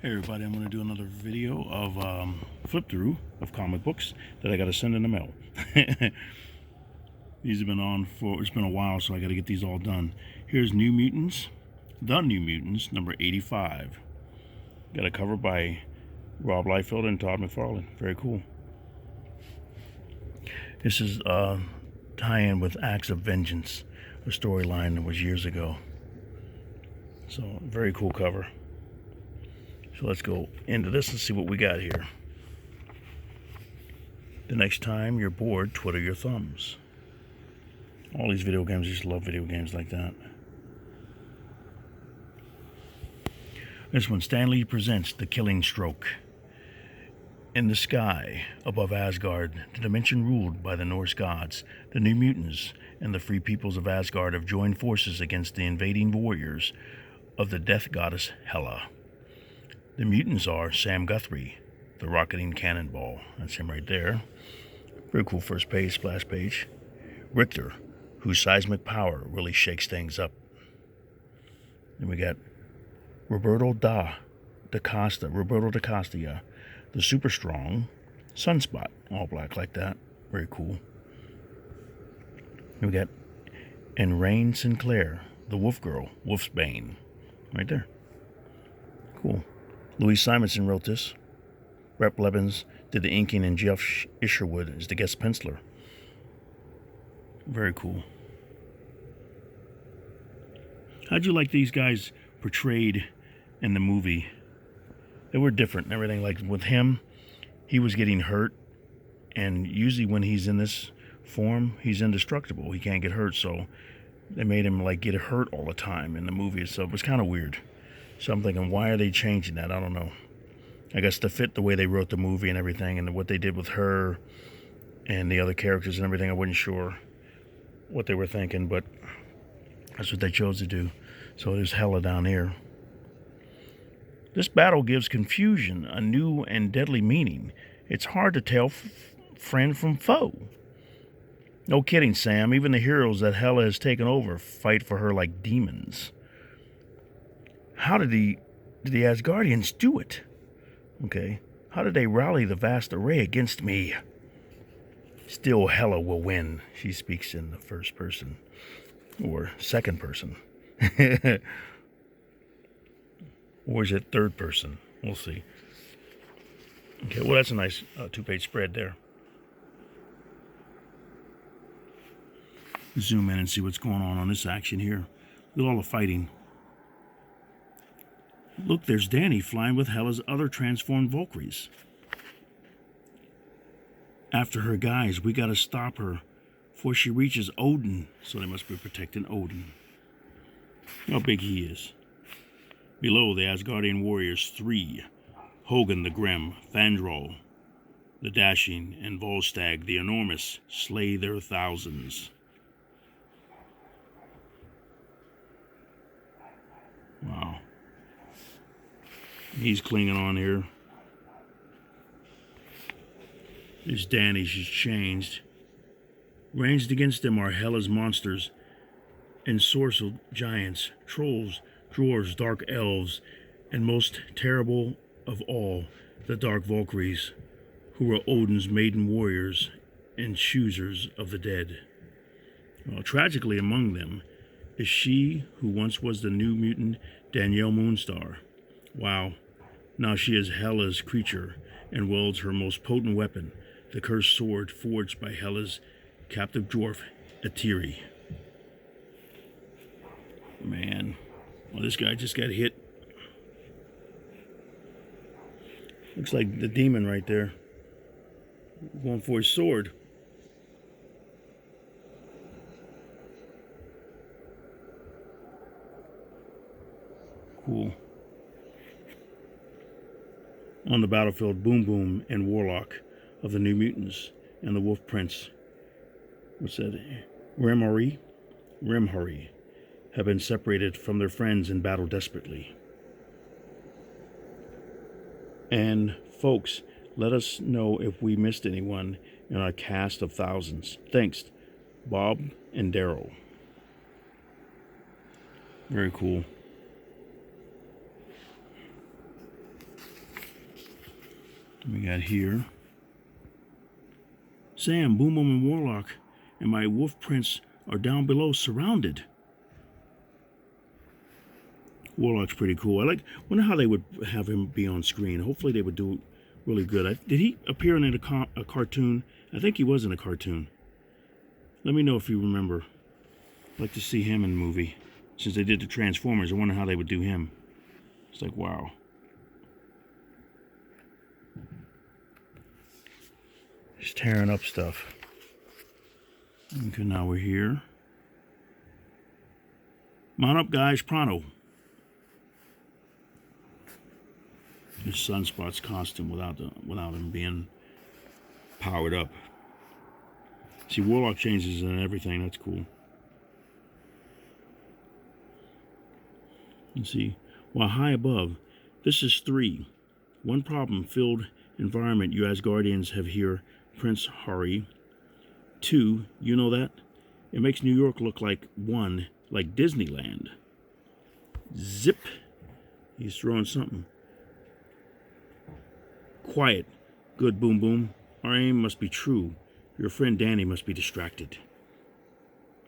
Hey everybody, I'm going to do another video of flip through of comic books that I got to send in the mail. These have been on for, it's been a while, so I got to get these all done. Here's New Mutants, The New Mutants, number 85. Got a cover by Rob Liefeld and Todd McFarlane. Very cool. This is tie-in with Acts of Vengeance, a storyline that was years ago. So, very cool cover. So let's go into this and see what we got here. The next time you're bored, twiddle your thumbs. All these video games, I just love video games like that. This one, Stan Lee presents The Killing Stroke. In the sky, above Asgard, the dimension ruled by the Norse gods, the New Mutants and the free peoples of Asgard have joined forces against the invading warriors of the death goddess Hela. The mutants are Sam Guthrie, the rocketing cannonball. That's him right there. Very cool first page, splash page. Richter, whose seismic power really shakes things up. Then we got Roberto da Costa, the super strong Sunspot, all black like that. Very cool. Then we got Rain Sinclair, the Wolf Girl, Wolf's Bane. Right there. Cool. Louise Simonson wrote this. Brett Blevins did the inking, and Jeff Isherwood is the guest penciler. Very cool. How'd you like these guys portrayed in the movie? They were different and everything. Like with him, he was getting hurt, and usually when he's in this form, he's indestructible. He can't get hurt, so they made him like get hurt all the time in the movie. So it was kind of weird. So I'm thinking, why are they changing that? I don't know. I guess to fit the way they wrote the movie and everything, and what they did with her and the other characters and everything. I wasn't sure what they were thinking, but that's what they chose to do. So there's Hela down here. This battle gives confusion a new and deadly meaning. It's hard to tell friend from foe. No kidding, Sam. Even the heroes that Hela has taken over fight for her like demons. How did the Asgardians do it? Okay. How did they rally the vast array against me? Still, Hela will win. She speaks in the first person. Or second person. Or is it third person? We'll see. Okay, well, that's a nice two-page spread there. Zoom in and see what's going on this action here. Look at all the fighting. Look, there's Danny flying with Hela's other transformed Valkyries. After her guys, we gotta stop her before she reaches Odin. So they must be protecting Odin. How big he is. Below, the Asgardian warriors, 3. Hogun the Grim, Fandral the Dashing, and Volstagg the Enormous slay their thousands. Wow. He's clinging on here. There's Danny, she's changed. Ranged against them are Hela's monsters, ensorcelled giants, trolls, dwarves, dark elves, and most terrible of all, the Dark Valkyries, who are Odin's maiden warriors and choosers of the dead. Well, tragically among them is she who once was the new mutant Danielle Moonstar. Wow. Now she is Hela's creature and wields her most potent weapon, the cursed sword forged by Hela's captive dwarf, Etiri. Man, well, this guy just got hit. Looks like the demon right there, going for his sword. Cool. On the battlefield, Boom Boom and Warlock of the New Mutants and the Wolf Prince, what's that? Remhari, have been separated from their friends and battle desperately. And folks, let us know if we missed anyone in our cast of thousands. Thanks, Bob and Daryl. Very cool. We got here. Sam, Boom Boom, and Warlock and my wolf prince are down below, surrounded. Warlock's pretty cool. Wonder how they would have him be on screen. Hopefully they would do really good. Did he appear in a cartoon? I think he was in a cartoon. Let me know if you remember. I'd like to see him in a movie. Since they did the Transformers, I wonder how they would do him. It's like, wow. Just tearing up stuff. Okay, now we're here. Mount up, guys, pronto. His Sunspot's costume without him being powered up. See, Warlock changes and everything. That's cool. Let's see. While high above, this is 3. One problem-filled environment you Asgardians have here, Prince Hari. 2, you know that? It makes New York look like 1, like Disneyland. Zip. He's throwing something. Quiet. Good, Boom Boom. Our aim must be true. Your friend Danny must be distracted.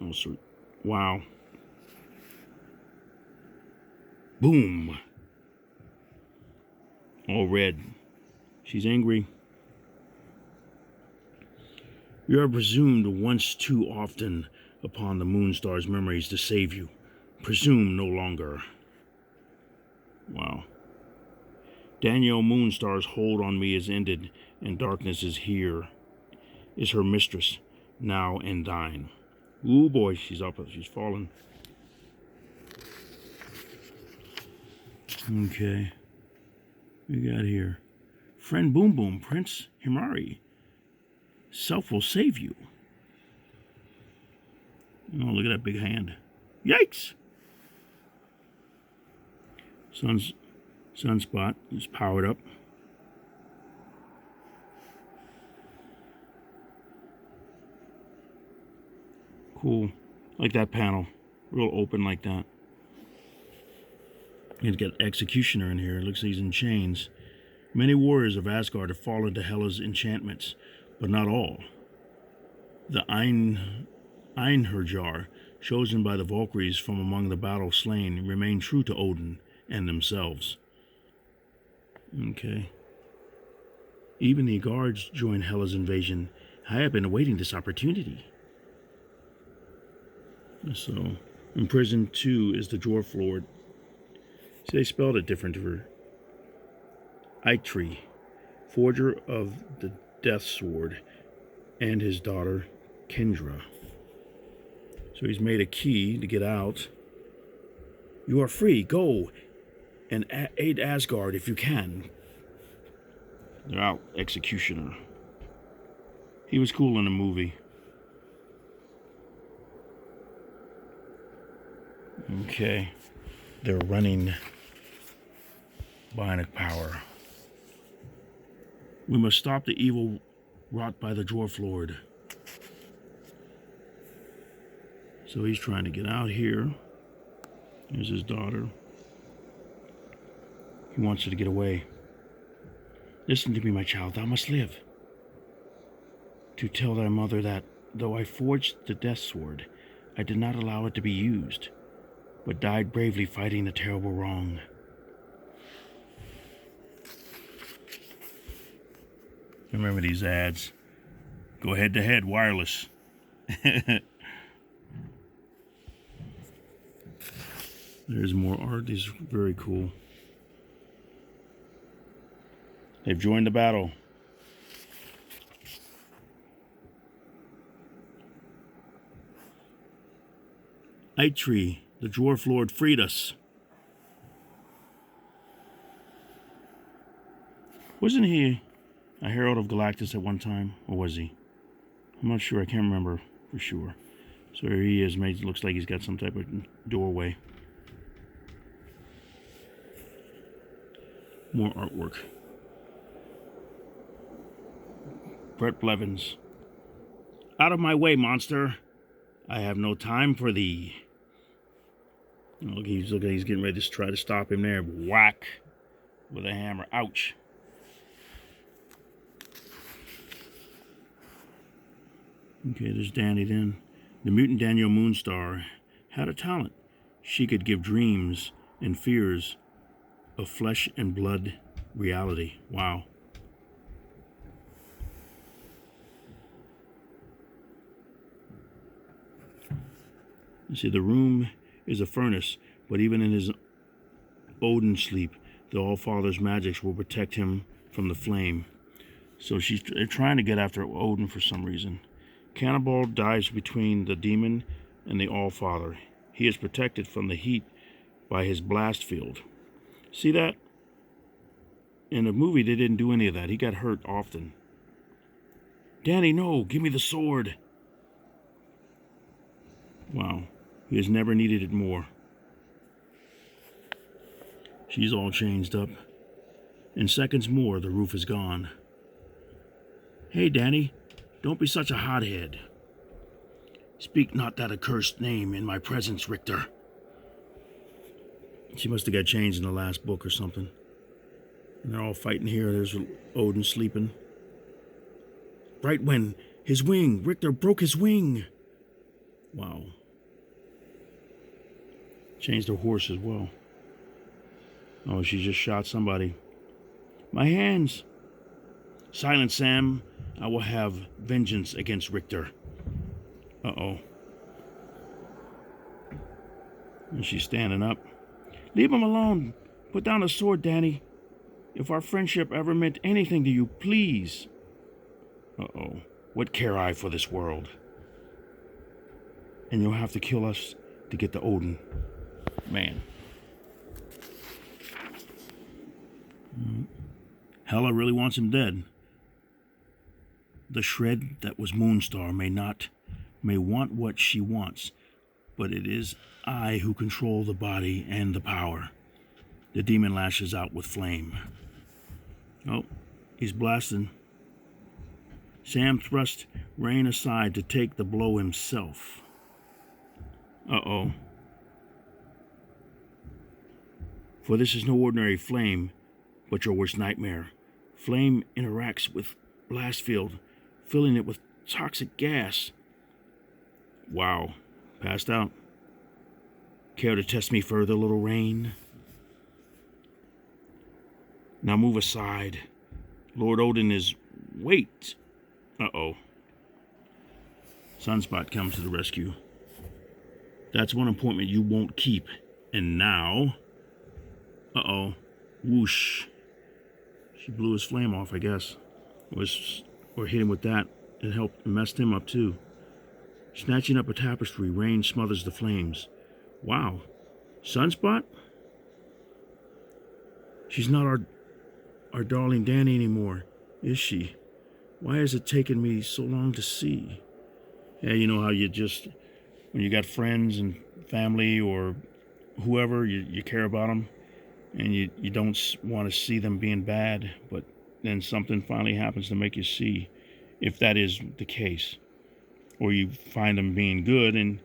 Oh, sweet. Wow. Boom. All red. She's angry. You are presumed once too often upon the Moonstar's memories to save you. Presume no longer. Wow. Danielle Moonstar's hold on me is ended, and darkness is here. Is her mistress, now and thine. Ooh boy, she's up, she's falling. Okay. We got here. Friend Boom Boom, Prince Himari. Self will save you. Oh, look at that big hand. Yikes! Sunspot is powered up. Cool. Like that panel. Real open like that. You get Executioner in here. It looks like he's in chains. Many warriors of Asgard have fallen to Hela's enchantments, but not all. The Einherjar, chosen by the Valkyries from among the battle slain, remain true to Odin and themselves. Okay. Even the guards join Hela's invasion. I have been awaiting this opportunity. So, imprisoned 2 is the Dwarf Lord. See, they spelled it different for Eitri, forger of the Death Sword, and his daughter, Kendra. So he's made a key to get out. You are free. Go and aid Asgard if you can. They're out. Executioner. He was cool in the movie. Okay. They're running bionic power. We must stop the evil wrought by the Dwarf Lord. So he's trying to get out here. Here's his daughter. He wants her to get away. Listen to me, my child. Thou must live. To tell thy mother that, though I forged the Death Sword, I did not allow it to be used, but died bravely fighting the terrible wrong. Remember these ads. Go head to head, wireless. There's more art. These are very cool. They've joined the battle. Eitri, the Dwarf Lord, freed us. Wasn't he a herald of Galactus at one time? Or was he? I'm not sure. I can't remember for sure. So here he is. It looks like he's got some type of doorway. More artwork. Brett Blevins. Out of my way, monster. I have no time for thee. Look, he's getting ready to try to stop him there. Whack with a hammer. Ouch. Okay, there's Danny then. The mutant Danielle Moonstar had a talent. She could give dreams and fears of flesh and blood reality. Wow. You see, the room is a furnace, but even in his Odin sleep, the All-Father's magics will protect him from the flame. So they're trying to get after Odin for some reason. Cannonball dives between the demon and the All-Father. He is protected from the heat by his blast field. See that? In the movie, they didn't do any of that. He got hurt often. Danny, no, give me the sword. Wow, he has never needed it more. She's all changed up. In seconds more, the roof is gone. Hey, Danny, don't be such a hothead. Speak not that accursed name in my presence, Richter. She must have got changed in the last book or something. And they're all fighting here. There's Odin sleeping. Right when his wing, Richter broke his wing. Wow. Changed her horse as well. Oh, she just shot somebody. My hands. Silence, Sam. I will have vengeance against Richter. Uh-oh. And she's standing up. Leave him alone. Put down the sword, Danny. If our friendship ever meant anything to you, please. Uh-oh. What care I for this world? And you'll have to kill us to get to Odin. Man. Hela really wants him dead. The shred that was Moonstar may want what she wants, but it is I who control the body and the power. The demon lashes out with flame. Oh, he's blasting. Sam thrust Rain aside to take the blow himself. Uh-oh. For this is no ordinary flame, but your worst nightmare. Flame interacts with blast field, filling it with toxic gas. Wow. Passed out. Care to test me further, little Rain? Now move aside. Lord Odin is... Wait. Uh-oh. Sunspot comes to the rescue. That's one appointment you won't keep. And now... Uh-oh. Whoosh. She blew his flame off, I guess. Or hit him with that. It helped messed him up, too. Snatching up a tapestry, Rain smothers the flames. Wow. Sunspot? She's not our darling Danny anymore, is she? Why has it taken me so long to see? Yeah, you know how you just, when you got friends and family or whoever, you care about them, and you don't want to see them being bad, but then something finally happens to make you see if that is the case. Or you find them being good, and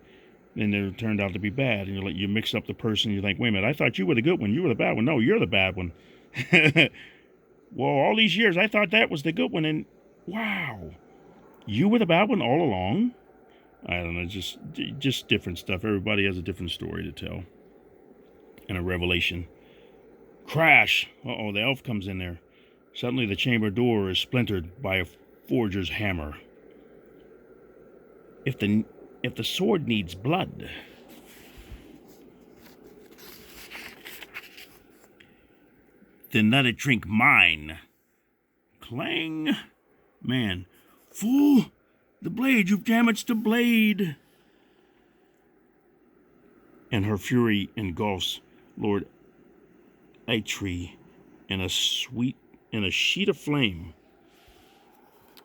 then they turned out to be bad, and you mix up the person, and you think, wait a minute, I thought you were the good one, you were the bad one. No, you're the bad one. Well, all these years, I thought that was the good one, and wow, you were the bad one all along? I don't know, just different stuff. Everybody has a different story to tell. And a revelation. Crash! Uh-oh, the elf comes in there. Suddenly the chamber door is splintered by a forger's hammer. If the sword needs blood, then let it drink mine. Clang. Man. Fool! The blade! You've damaged the blade! And her fury engulfs Lord Eitri in a sheet of flame.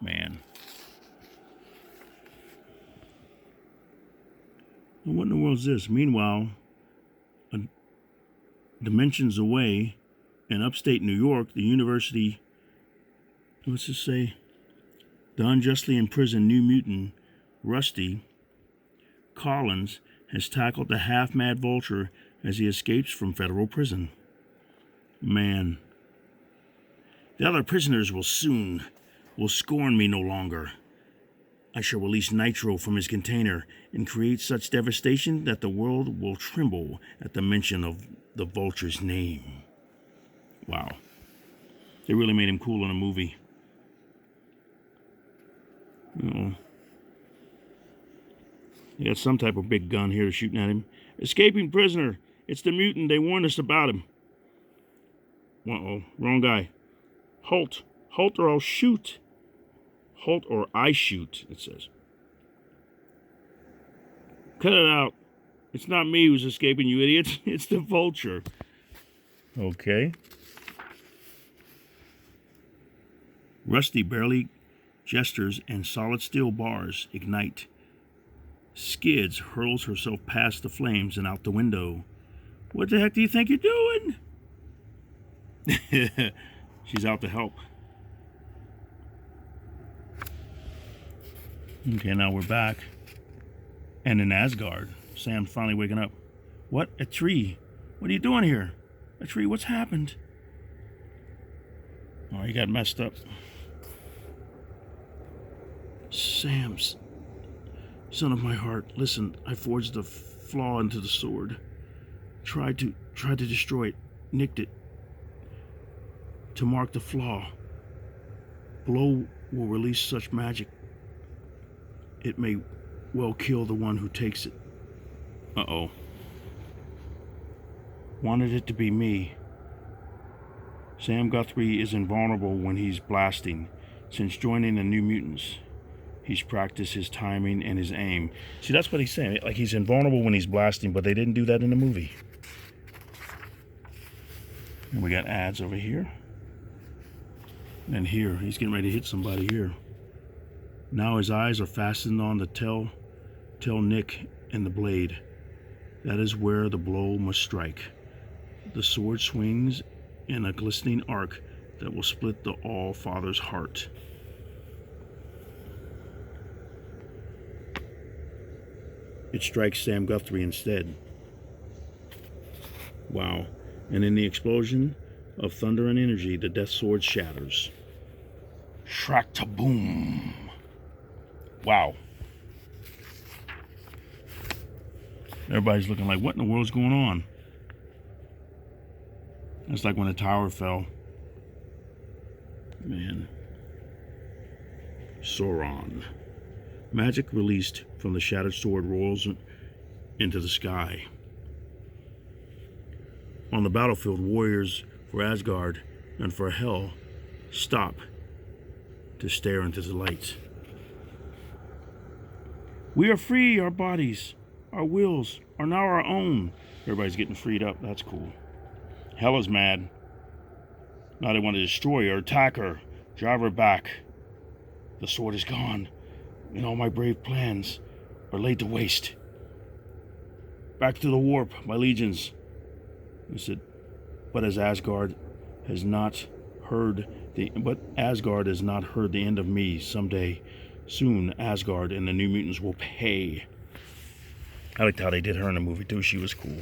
Man. What in the world is this? Meanwhile, dimensions away in upstate New York, the university, what's this say? The unjustly imprisoned New Mutant, Rusty Collins, has tackled the half-mad Vulture as he escapes from federal prison. Man. The other prisoners will scorn me no longer. I shall release nitro from his container and create such devastation that the world will tremble at the mention of the Vulture's name. Wow. They really made him cool in a movie. He got some type of big gun here shooting at him. Escaping prisoner. It's the mutant. They warned us about him. Uh-oh. Wrong guy. Halt. Halt or I'll shoot. Halt or I shoot, it says. Cut it out. It's not me who's escaping, you idiots. It's the Vulture. Okay. Rusty barely gestures and solid steel bars ignite. Skids hurls herself past the flames and out the window. What the heck do you think you're doing? She's out to help. Okay, now we're back. And in Asgard, Sam's finally waking up. What? A tree? What are you doing here? A tree? What's happened? Oh, he got messed up. Sam's son of my heart, listen, I forged a flaw into the sword. Tried to destroy it, nicked it. To mark the flaw. Blow will release such magic. It may well kill the one who takes it. Uh-oh. Wanted it to be me. Sam Guthrie is invulnerable when he's blasting. Since joining the New Mutants, he's practiced his timing and his aim. See, that's what he's saying. Like, he's invulnerable when he's blasting, but they didn't do that in the movie. And we got ads over here. And here, he's getting ready to hit somebody here. Now his eyes are fastened on the tell Nick and the blade. That is where the blow must strike. The sword swings in a glistening arc that will split the All-Father's heart. It strikes Sam Guthrie instead. Wow. And in the explosion of thunder and energy, the death sword shatters. Shrak-ta-boom. Wow. Everybody's looking like, what in the world's going on? It's like when the tower fell. Man. Sauron. Magic released from the shattered sword rolls into the sky. On the battlefield, warriors for Asgard and for Hell stop to stare into the light. We are free, our bodies, our wills are now our own. Everybody's getting freed up. That's cool. Hell is mad. Now they want to destroy her, attack her, drive her back. The sword is gone, and all my brave plans are laid to waste. Back to the warp, my legions. I said, but Asgard has not heard the end of me. Someday, soon, Asgard and the New Mutants will pay. I liked how they did her in the movie too. She was cool.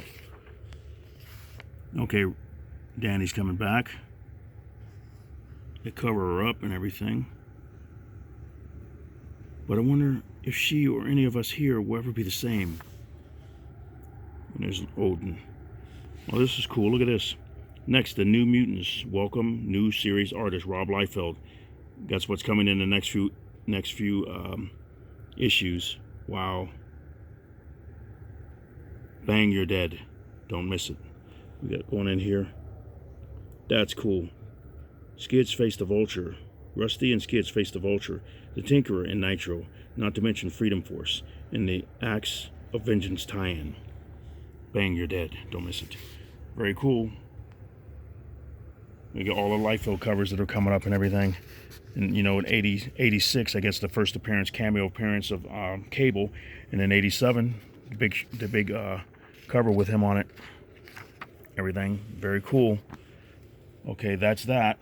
Okay, Danny's coming back. They cover her up and everything. But I wonder if she or any of us here will ever be the same. And there's Odin. Oh, this is cool. Look at this. Next, the New Mutants. Welcome new series artist Rob Liefeld. That's what's coming in the next few issues. Wow. Bang, you're dead. Don't miss it. We got going in here. That's cool. Skids face the Vulture. Rusty and Skids face the Vulture, the Tinkerer and Nitro, not to mention Freedom Force, and the Axe of Vengeance tie-in. Bang, you're dead. Don't miss it. Very cool. We got all the Liefeld covers that are coming up and everything. And, you know, in 86, I guess the first cameo appearance of Cable. And in 87, the big cover with him on it. Everything. Very cool. Okay, that's that.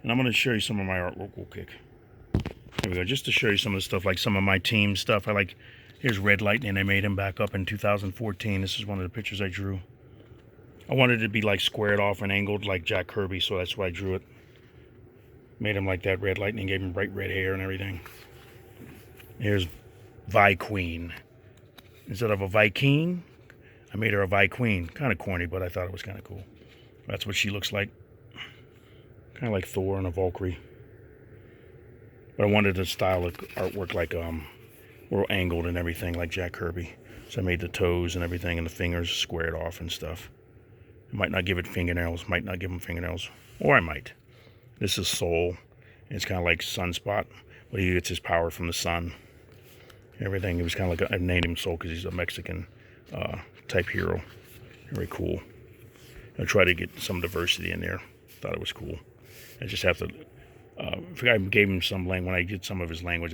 And I'm going to show you some of my artwork real quick. There we go. Just to show you some of the stuff, like some of my team stuff. Here's Red Lightning. I made him back up in 2014. This is one of the pictures I drew. I wanted it to be like squared off and angled like Jack Kirby, so that's why I drew it. Made him like that, Red Lightning, gave him bright red hair and everything. Here's Vi Queen. Instead of a Viking, I made her a Vi Queen. Kind of corny, but I thought it was kind of cool. That's what she looks like. Kind of like Thor and a Valkyrie. But I wanted to style the artwork like real angled and everything, like Jack Kirby. So I made the toes and everything and the fingers squared off and stuff. I might not give it fingernails, might not give them fingernails, or I might. This is Soul. It's kind of like Sunspot, but he gets his power from the sun. Everything. It was kind of like I named him Soul because he's a Mexican type hero. Very cool. I tried to get some diversity in there. Thought it was cool. I just have to. I gave him some language. When I did some of his language,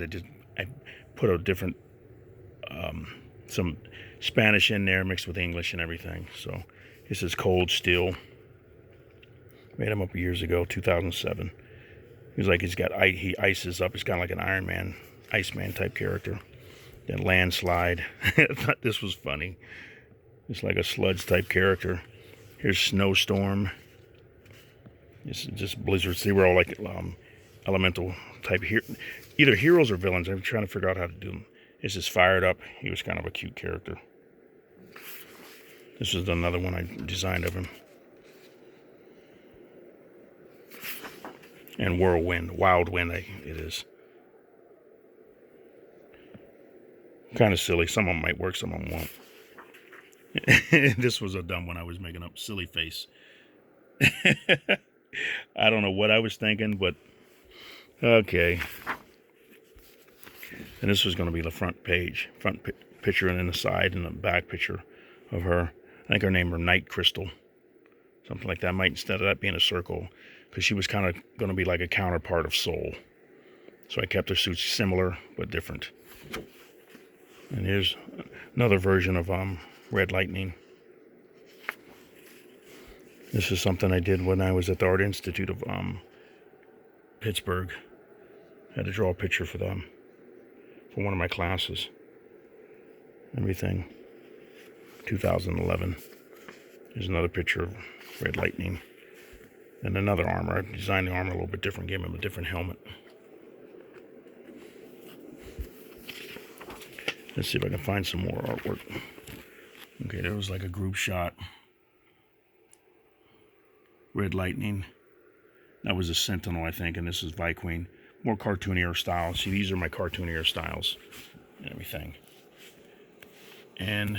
I put a different some Spanish in there mixed with English and everything. So this is Cold Steel. Made him up years ago, 2007. He's like he ices up. He's kind of like an Iron Man, Iceman type character. Then Landslide. I thought this was funny. It's like a sludge type character. Here's Snowstorm. This is just blizzards. They were all like elemental type either heroes or villains. I'm trying to figure out how to do them. This is Fired Up. He was kind of a cute character. This is another one I designed of him. And Whirlwind, Wild Wind, it is. Kind of silly. Some of them might work, some of them won't. This was a dumb one I was making up. Silly Face. I don't know what I was thinking, but okay. And this was going to be the front page, picture, and then the side and the back picture of her. I think her name was Night Crystal, something like that. Might, instead of that being a circle, because she was kind of going to be like a counterpart of Soul. So I kept her suits similar but different. And here's another version of Red Lightning. This is something I did when I was at the Art Institute of Pittsburgh. I had to draw a picture for them, for one of my classes. Everything. 2011. Here's another picture of Red Lightning. And another armor. I designed the armor a little bit different, gave him a different helmet. Let's see if I can find some more artwork. Okay, there was like a group shot. Red Lightning. That was a Sentinel, I think, and this is Vi Queen. More cartoonier styles. See, these are my cartoonier styles and everything. And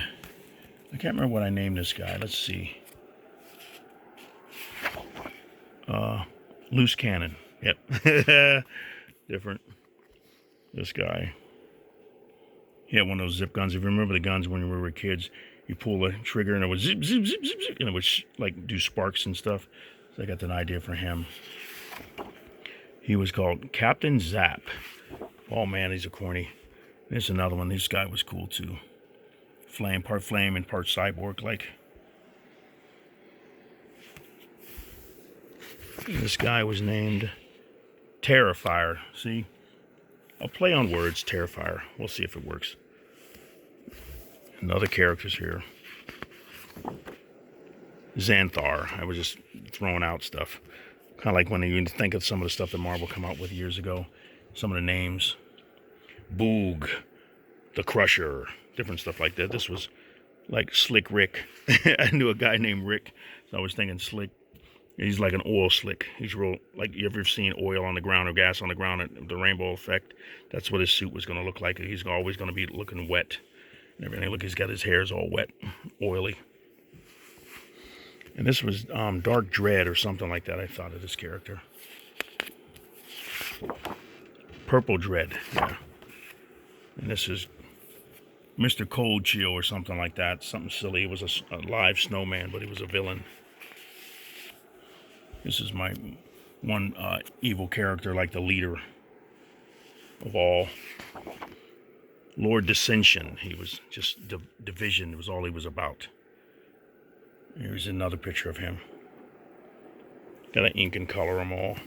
I can't remember what I named this guy. Let's see. Loose Cannon. Yep. Different. This guy. He had one of those zip guns. If you remember the guns when we were kids, you pull the trigger and it would zip, zip, zip, zip, zip, and it would like do sparks and stuff. So I got an idea for him. He was called Captain Zap. Oh man, he's a corny. There's another one. This guy was cool too. Flame and part cyborg. Like this guy was named Terrifier. See? I'll play on words, Terrifier. We'll see if it works. And other characters here. Xanthar. I was just throwing out stuff. Kind of like when you think of some of the stuff that Marvel came out with years ago. Some of the names. Boog. The Crusher. Different stuff like that. This was like Slick Rick. I knew a guy named Rick. So I was thinking Slick. He's like an oil slick. He's real, like, you ever seen oil on the ground or gas on the ground, the rainbow effect? That's what his suit was going to look like. He's always going to be looking wet and everything. Look, he's got his hairs all wet, oily. And this was Dark Dread or something like that, I thought, of this character. Purple Dread, yeah. And this is Mr. Cold Chill or something like that. Something silly. He was a live snowman, but he was a villain. This is my one evil character, like the leader of all. Lord Dissension. He was just division. It was all he was about. Here's another picture of him. Got to ink and color them all.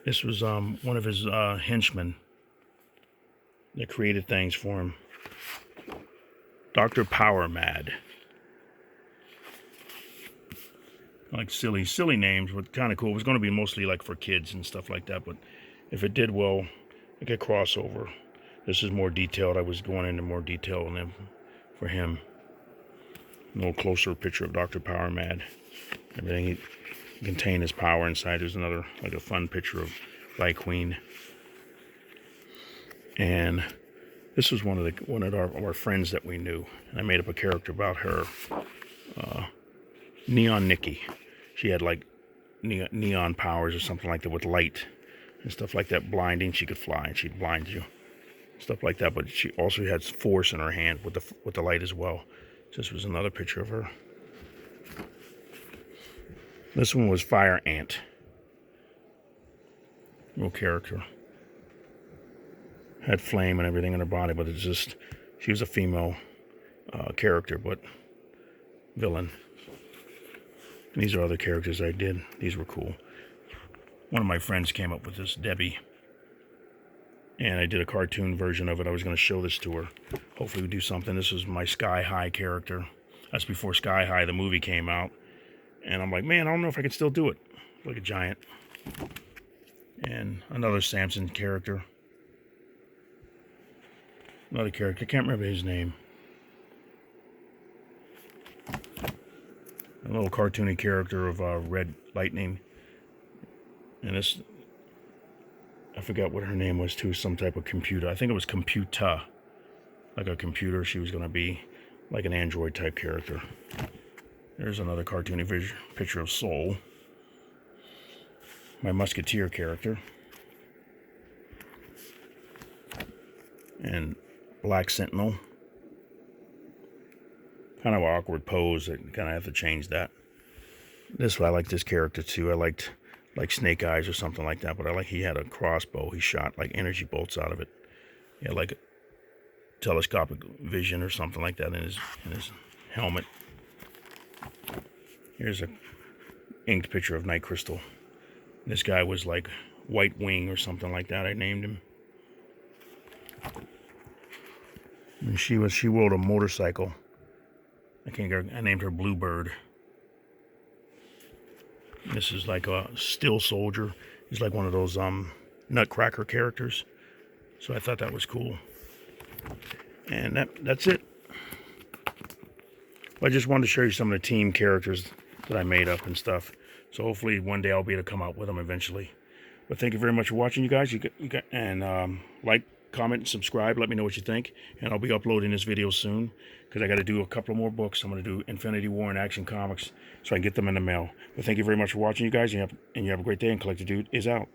This was one of his henchmen that created things for him. Dr. Power Mad. Like silly names, but kind of cool. It was going to be mostly like for kids and stuff like that, but if it did well, it could crossover. This is more detailed. I was going into more detail on them for him. A little closer picture of Dr. Power Mad. Everything he contained his power inside. There's another, like a fun picture of Light Queen. And this was one of our friends that we knew. And I made up a character about her. Neon Nikki. She had like neon powers or something like that with light and stuff like that. Blinding. She could fly and she'd blind you. Stuff like that. But she also had force in her hand with the light as well. This was another picture of her. This one was Fire Ant. Real character. Had flame and everything in her body, but it's just, she was a female character, but villain. And these are other characters I did. These were cool. One of my friends came up with this, Debbie. And I did a cartoon version of it. I was going to show this to her. Hopefully we do something. This is my Sky High character. That's before Sky High, the movie, came out. And I'm like, man, I don't know if I can still do it. Like a giant. And another Samson character. Another character. I can't remember his name. A little cartoony character of Red Lightning. And this, I forgot what her name was too. Some type of computer. I think it was Computa. Like a computer. She was going to be like an android type character. There's another cartoony picture of Soul. My Musketeer character. And Black Sentinel. Kind of an awkward pose. I kind of have to change that. I like this character too. I liked like Snake Eyes or something like that. But he had a crossbow. He shot like energy bolts out of it. He had like a telescopic vision or something like that in his helmet. Here's a inked picture of Night Crystal. This guy was like White Wing or something like that. I named him. And she rode a motorcycle. I named her Bluebird. This is like a Still Soldier. He's like one of those Nutcracker characters. So I thought that was cool. And that's it. I just wanted to show you some of the team characters that I made up and stuff. So hopefully one day I'll be able to come out with them eventually. But thank you very much for watching, you guys. Like, comment, and subscribe. Let me know what you think. And I'll be uploading this video soon because I got to do a couple more books. I'm going to do Infinity War and Action Comics so I can get them in the mail. But thank you very much for watching, you guys. And you have a great day. And Collector Dude is out.